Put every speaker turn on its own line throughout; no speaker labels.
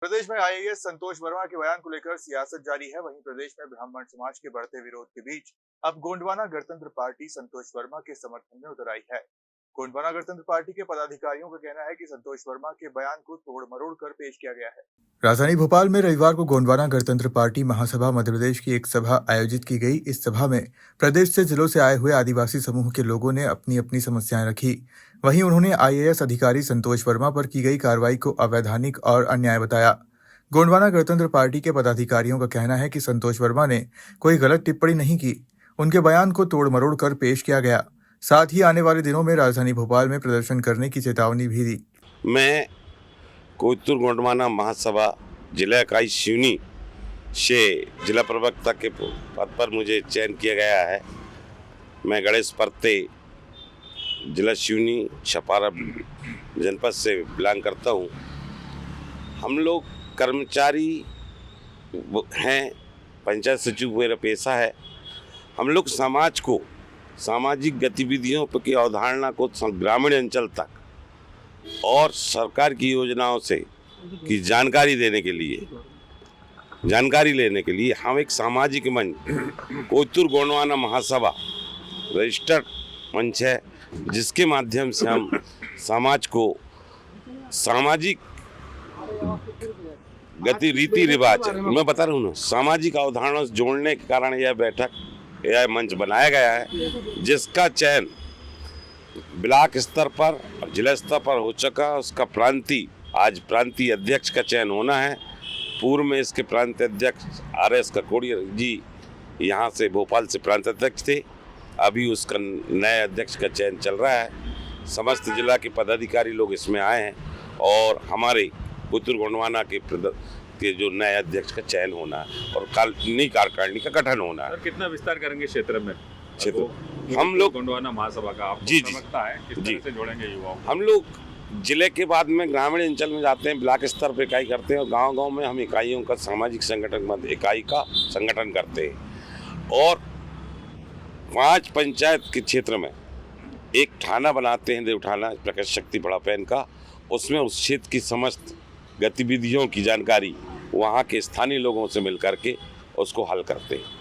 प्रदेश में आईएएस संतोष वर्मा के बयान को लेकर सियासत जारी है। वहीं प्रदेश में ब्राह्मण समाज के बढ़ते विरोध के बीच अब गोंडवाना गणतंत्र पार्टी संतोष वर्मा के समर्थन में उतर आई है। गोंडवाना गणतंत्र पार्टी के पदाधिकारियों का कहना है कि संतोष वर्मा के बयान को तोड़ मरोड़ कर पेश किया गया है।
राजधानी भोपाल में रविवार को गोंडवाना गणतंत्र पार्टी महासभा मध्य प्रदेश की एक सभा आयोजित की गई। इस सभा में प्रदेश से जिलों से आए हुए आदिवासी समूह के लोगों ने अपनी अपनी समस्याएं रखी। वहीं उन्होंने आईएएस अधिकारी संतोष वर्मा पर की गई कार्रवाई को अवैधानिक और अन्याय बताया। गोंडवाना गणतंत्र पार्टी के पदाधिकारियों का कहना है कि संतोष वर्मा ने कोई गलत टिप्पणी नहीं की, उनके बयान को तोड़ मरोड़ कर पेश किया गया। साथ ही आने वाले दिनों में राजधानी भोपाल में प्रदर्शन करने की चेतावनी भी दी।
मैं कोयतुर गोंडवाना महासभा जिला इकाई सिवनी से जिला प्रवक्ता के पद पर मुझे चयन किया गया है। मैं गणेश परते जिला सिवनी छपारा जनपद से बिलोंग करता हूँ। हम लोग कर्मचारी हैं, पंचायत सचिव मेरा पेशा है। हम लोग समाज को सामाजिक गतिविधियों की अवधारणा को ग्रामीण अंचल तक और सरकार की योजनाओं से की जानकारी लेने के लिए हम एक सामाजिक मंच कोयतुर गोंडवाना महासभा रजिस्टर्ड मंच है, जिसके माध्यम से हम समाज को सामाजिक रीति रिवाज मैं बता रहा हूँ ना, सामाजिक अवधारणा से जोड़ने के कारण यह मंच बनाया गया है, जिसका चयन ब्लॉक स्तर पर और जिला स्तर पर हो चुका। उसका आज प्रांतीय अध्यक्ष का चयन होना है। पूर्व में इसके प्रांतीय अध्यक्ष RS ककोड़िया जी यहाँ से भोपाल से प्रांतीय अध्यक्ष थे। अभी उसका नए अध्यक्ष का चयन चल रहा है। समस्त जिला के पदाधिकारी लोग इसमें आए हैं और हमारे कोयतुर गोंडवाना के जो नए अध्यक्ष का चयन होना है और नई कार्यकारिणी का गठन होना है।
कितना विस्तार करेंगे क्षेत्र में?
हम लोग
गोंडवाना महासभा का
जी
समझता है किस तरह से जोड़ेंगे युवाओं?
हम लोग जिले के बाद में ग्रामीण अंचल में जाते हैं, ब्लॉक स्तर पर इकाई करते हैं और गांव-गांव में हम इकाइयों का सामाजिक संगठन इकाई का संगठन करते हैं और 5 पंचायत के क्षेत्र में एक थाना बनाते हैं, देवठाना प्रकाश शक्ति बड़ा पैन का। उसमें उस क्षेत्र की समस्त गतिविधियों की जानकारी वहाँ के स्थानीय लोगों से मिल करके उसको हल करते हैं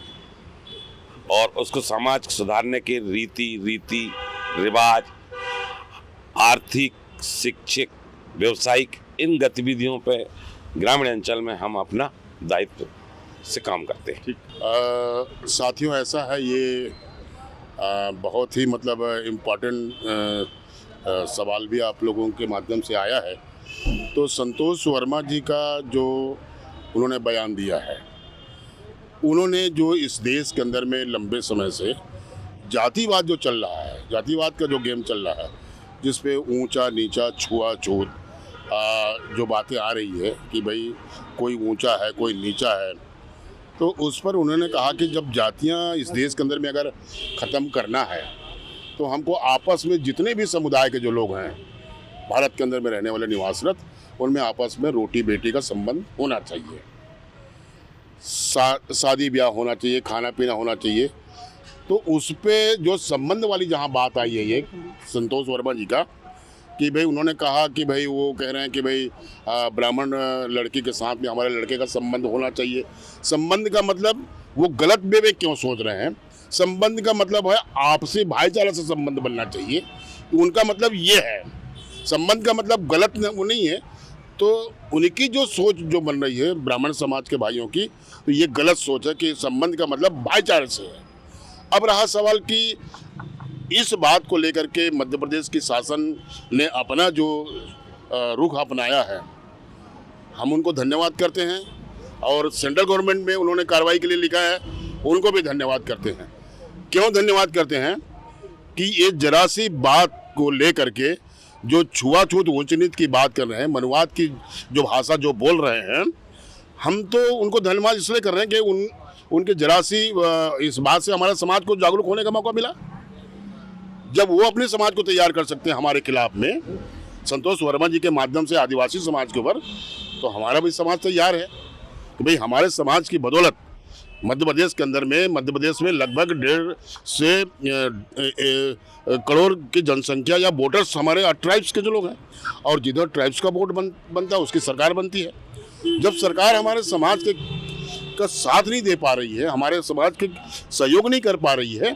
और उसको समाज सुधारने के रीति रिवाज, आर्थिक, शिक्षिक, व्यवसायिक इन गतिविधियों पे ग्रामीण अंचल में हम अपना दायित्व से काम करते हैं।
साथियों, ऐसा है ये बहुत ही मतलब इम्पोर्टेंट सवाल भी आप लोगों के माध्यम से आया है। तो संतोष वर्मा जी का जो उन्होंने बयान दिया है, उन्होंने जो इस देश के अंदर में लंबे समय से जातिवाद जो चल रहा है, जातिवाद का जो गेम चल रहा है, जिस पे ऊंचा नीचा छुआछूत जो बातें आ रही है कि भाई कोई ऊंचा है कोई नीचा है, तो उस पर उन्होंने कहा कि जब जातियां इस देश के अंदर में अगर ख़त्म करना है तो हमको आपस में जितने भी समुदाय के जो लोग हैं भारत के अंदर में रहने वाले निवासरत, उनमें आपस में रोटी बेटी का संबंध होना चाहिए, शादी ब्याह होना चाहिए, खाना पीना होना चाहिए। तो उस पे जो संबंध वाली जहाँ बात आई है ये संतोष वर्मा जी का, कि भाई उन्होंने कहा कि भाई वो कह रहे हैं कि भाई ब्राह्मण लड़की के साथ में हमारे लड़के का संबंध होना चाहिए। संबंध का मतलब वो गलत वे में क्यों सोच रहे हैं? संबंध का मतलब है आपसी भाईचारा से संबंध बनना चाहिए। उनका मतलब ये है, संबंध का मतलब गलत वो नहीं है। तो उनकी जो सोच जो बन रही है ब्राह्मण समाज के भाइयों की, तो ये गलत सोच है कि संबंध का मतलब भाईचारे से है। अब रहा सवाल कि इस बात को लेकर के मध्य प्रदेश की शासन ने अपना जो रुख अपनाया है, हम उनको धन्यवाद करते हैं और सेंट्रल गवर्नमेंट में उन्होंने कार्रवाई के लिए लिखा है, उनको भी धन्यवाद करते हैं। क्यों धन्यवाद करते हैं? कि ये जरा सी बात को लेकर के जो छुआछूत ऊंच नीच की बात कर रहे हैं, मनुवाद की जो भाषा जो बोल रहे हैं, हम तो उनको धन्यवाद इसलिए कर रहे हैं कि उनके जरा सी इस बात से हमारे समाज को जागरूक होने का मौका मिला। जब वो अपने समाज को तैयार कर सकते हैं हमारे खिलाफ में संतोष वर्मा जी के माध्यम से आदिवासी समाज के ऊपर, तो हमारा भी समाज तैयार है कि भाई हमारे समाज की बदौलत मध्य प्रदेश के अंदर में, मध्य प्रदेश में लगभग 1.5 से करोड़ की जनसंख्या या वोटर्स हमारे ट्राइब्स के जो लोग हैं, और जिधर ट्राइब्स का वोट बनता है उसकी सरकार बनती है। जब सरकार हमारे समाज के का साथ नहीं दे पा रही है, हमारे समाज के सहयोग नहीं कर पा रही है,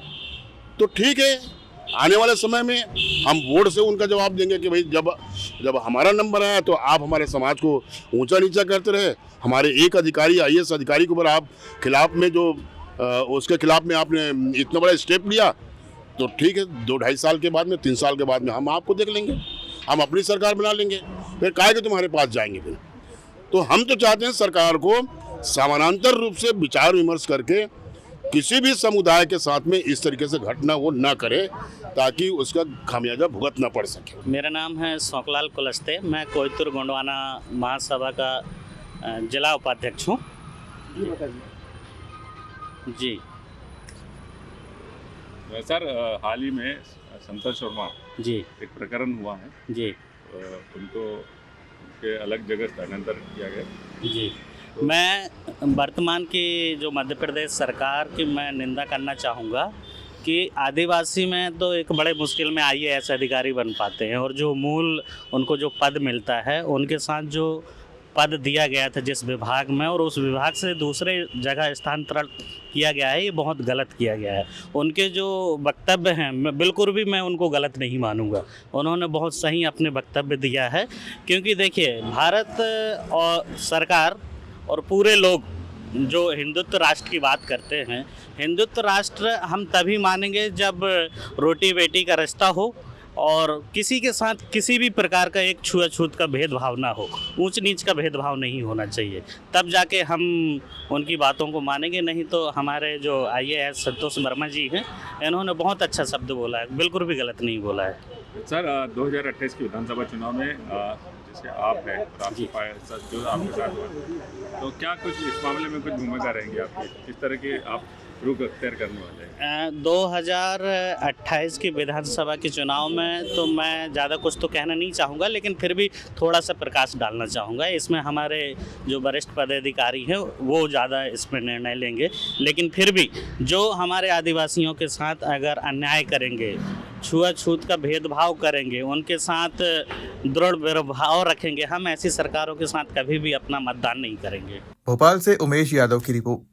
तो ठीक है, आने वाले समय में हम वोट से उनका जवाब देंगे कि भाई जब हमारा नंबर आया तो आप हमारे समाज को ऊंचा नीचा करते रहे, हमारे एक अधिकारी IAS अधिकारी के ऊपर आप खिलाफ में जो उसके खिलाफ में आपने इतना बड़ा स्टेप लिया, तो ठीक है, 2-2.5 साल के बाद में 3 साल के बाद में हम आपको देख लेंगे, हम अपनी सरकार बना लेंगे, फिर काहे के तुम्हारे पास जाएंगे फिर। तो हम तो चाहते हैं सरकार को समानांतर रूप से विचार विमर्श करके किसी भी समुदाय के साथ में इस तरीके से घटना वो ना करे, ताकि उसका खामियाजा भुगतना पड़ सके।
मेरा नाम है शौकलाल कुलस्ते, मैं कोयतुर गोंडवाना महासभा का जिला उपाध्यक्ष हूँ। जी
सर, हाल ही में संतोष शर्मा
जी
एक प्रकरण हुआ है
जी
उनको उनके अलग जगह स्थानांतरित किया गया।
जी मैं वर्तमान की जो मध्य प्रदेश सरकार की मैं निंदा करना चाहूँगा कि आदिवासी में तो एक बड़े मुश्किल में IAS अधिकारी बन पाते हैं, और जो मूल उनको जो पद मिलता है, उनके साथ जो पद दिया गया था जिस विभाग में, और उस विभाग से दूसरे जगह स्थानांतरण किया गया है, ये बहुत गलत किया गया है। उनके जो वक्तव्य हैं, बिल्कुल भी मैं उनको गलत नहीं मानूंगा, उन्होंने बहुत सही अपने वक्तव्य दिया है। क्योंकि देखिए, भारत और सरकार और पूरे लोग जो हिंदुत्व राष्ट्र की बात करते हैं, हिंदुत्व राष्ट्र हम तभी मानेंगे जब रोटी बेटी का रिश्ता हो और किसी के साथ किसी भी प्रकार का एक छुआछूत का भेदभाव ना हो, ऊंच नीच का भेदभाव नहीं होना चाहिए, तब जाके हम उनकी बातों को मानेंगे। नहीं तो हमारे जो IAS संतोष वर्मा जी हैं, इन्होंने बहुत अच्छा शब्द बोला है, बिल्कुल भी गलत नहीं बोला है।
सर, 2028 की विधानसभा चुनाव में जैसे आप हैं, जो आपके साथ हुआ, तो क्या कुछ इस मामले में कुछ भूमिका रहेंगी आपकी, किस तरह की आप रुख अख्तियार करने वाले हैं?
2028 की विधानसभा के चुनाव में तो मैं ज़्यादा कुछ तो कहना नहीं चाहूँगा, लेकिन फिर भी थोड़ा सा प्रकाश डालना चाहूँगा। इसमें हमारे जो वरिष्ठ पदाधिकारी हैं वो ज़्यादा इसमें निर्णय लेंगे, लेकिन फिर भी जो हमारे आदिवासियों के साथ अगर अन्याय करेंगे, छुआछूत का भेदभाव करेंगे, उनके साथ दृढ़ व्यवहार रखेंगे, हम ऐसी सरकारों के साथ कभी भी अपना मतदान नहीं करेंगे।
भोपाल से उमेश यादव की रिपोर्ट।